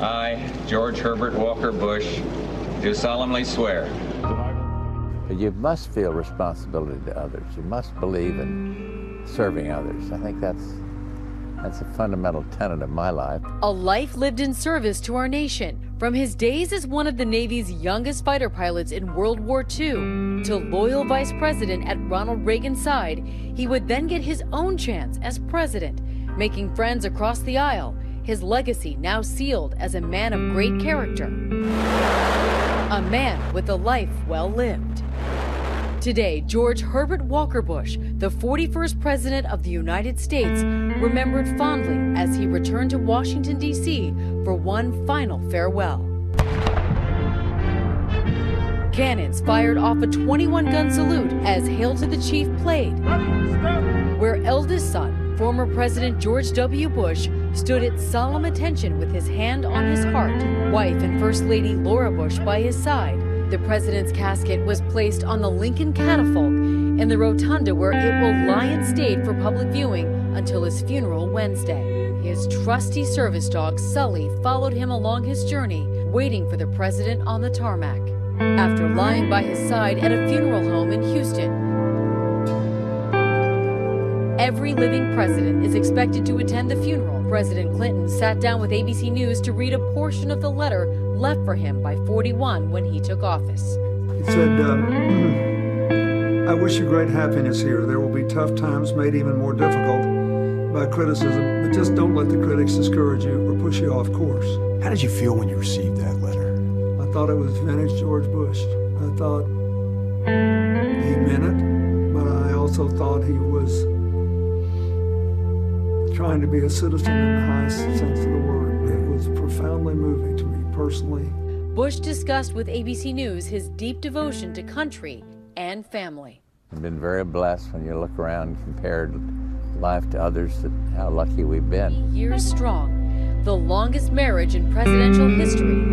I, George Herbert Walker Bush, do solemnly swear. But you must feel responsibility to others. You must believe in serving others. I think that's a fundamental tenet of my life. A life lived in service to our nation. From his days as one of the Navy's youngest fighter pilots in World War II to loyal vice president at Ronald Reagan's side, he would then get his own chance as president, making friends across the aisle, his legacy now sealed as a man of great character. A man with a life well lived. Today, George Herbert Walker Bush, the 41st President of the United States, remembered fondly as he returned to Washington, D.C. for one final farewell. Cannons fired off a 21-gun salute as Hail to the Chief played, where eldest son, former President George W. Bush, stood at solemn attention with his hand on his heart, wife and First Lady Laura Bush by his side. The president's casket was placed on the Lincoln catafalque in the rotunda where it will lie and stayed for public viewing until his funeral Wednesday. His trusty service dog, Sully, followed him along his journey, waiting for the president on the tarmac. After lying by his side at a funeral home in Houston, every living president is expected to attend the funeral. President Clinton sat down with ABC News to read a portion of the letter left for him by 41 when he took office. He said, I wish you great happiness here. There will be tough times made even more difficult by criticism, but just don't let the critics discourage you or push you off course. How did you feel when you received that letter? I thought it was vintage George Bush. I thought he meant it, but I also thought he was trying to be a citizen in the highest sense of the word. It was profoundly moving to me personally. Bush discussed with ABC News his deep devotion to country and family. I've been very blessed when you look around and compare life to others, that how lucky we've been. Years strong, the longest marriage in presidential history.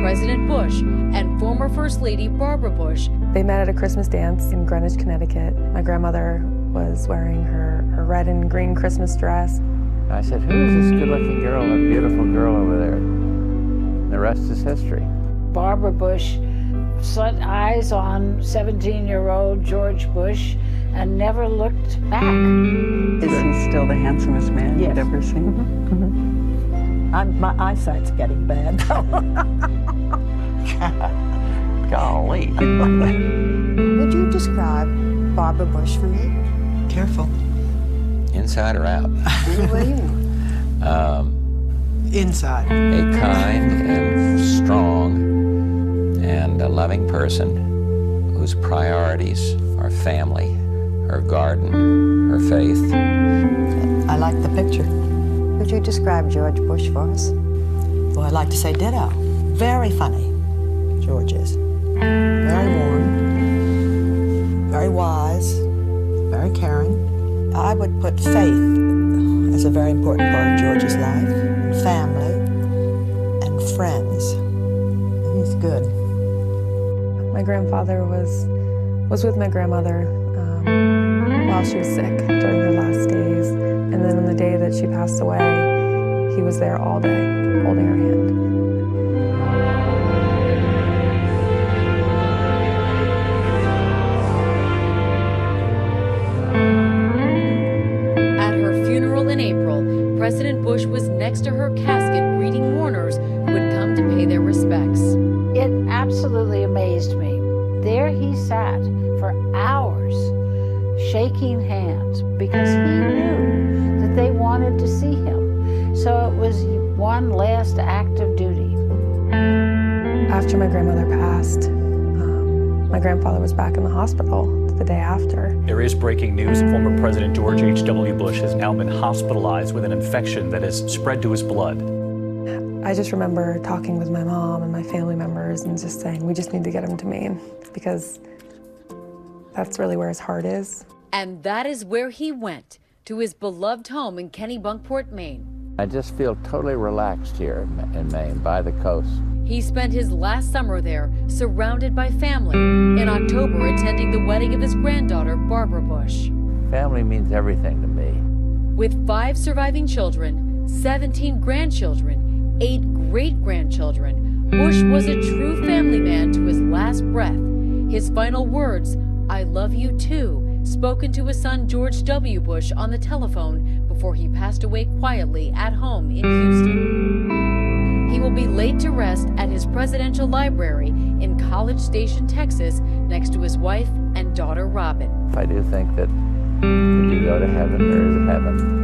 President Bush and former First Lady Barbara Bush. They met at a Christmas dance in Greenwich, Connecticut. My grandmother was wearing her red and green Christmas dress. I said, who is this good-looking girl, a beautiful girl over there? And the rest is history. Barbara Bush set eyes on 17-year-old George Bush and never looked back. Is he still the handsomest man you've ever seen? My eyesight's getting bad. Golly. Would you describe Barbara Bush for me? Careful. Inside or out? Any way you want. Inside. A kind and strong and a loving person whose priorities are family, her garden, her faith. I like the picture. Would you describe George Bush for us? Well, I'd like to say ditto. Very funny, George is. Very warm, very wise, very caring. I would put faith as a very important part of George's life, and family, and friends. He's good. My grandfather was with my grandmother while she was sick during her last days. And then on the day that she passed away, he was there all day, holding her hand. In April, President Bush was next to her casket greeting mourners who had come to pay their respects. It absolutely amazed me. There he sat for hours, shaking hands, because he knew that they wanted to see him. So it was one last act of duty. After my grandmother passed, my grandfather was back in the hospital the day after. There is breaking news. Former President George H.W. Bush has now been hospitalized with an infection that has spread to his blood. I just remember talking with my mom and my family members and just saying, we just need to get him to Maine, because that's really where his heart is. And that is where he went, to his beloved home in Kennebunkport, Maine. I just feel totally relaxed here in Maine, by the coast. He spent his last summer there, surrounded by family, in October attending the wedding of his granddaughter, Barbara Bush. Family means everything to me. With 5 surviving children, 17 grandchildren, 8 great-grandchildren, Bush was a true family man to his last breath. His final words, "I love you too," spoken to his son George W. Bush on the telephone before he passed away quietly at home in Houston. He will be laid to rest at his presidential library in College Station, Texas, next to his wife and daughter Robin. I do think that if you go to heaven, there is a heaven.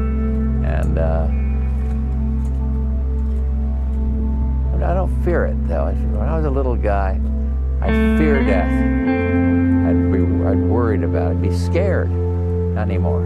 And I don't fear it, though. When I was a little guy, I'd fear death. I'd worried about it, be scared. Not anymore.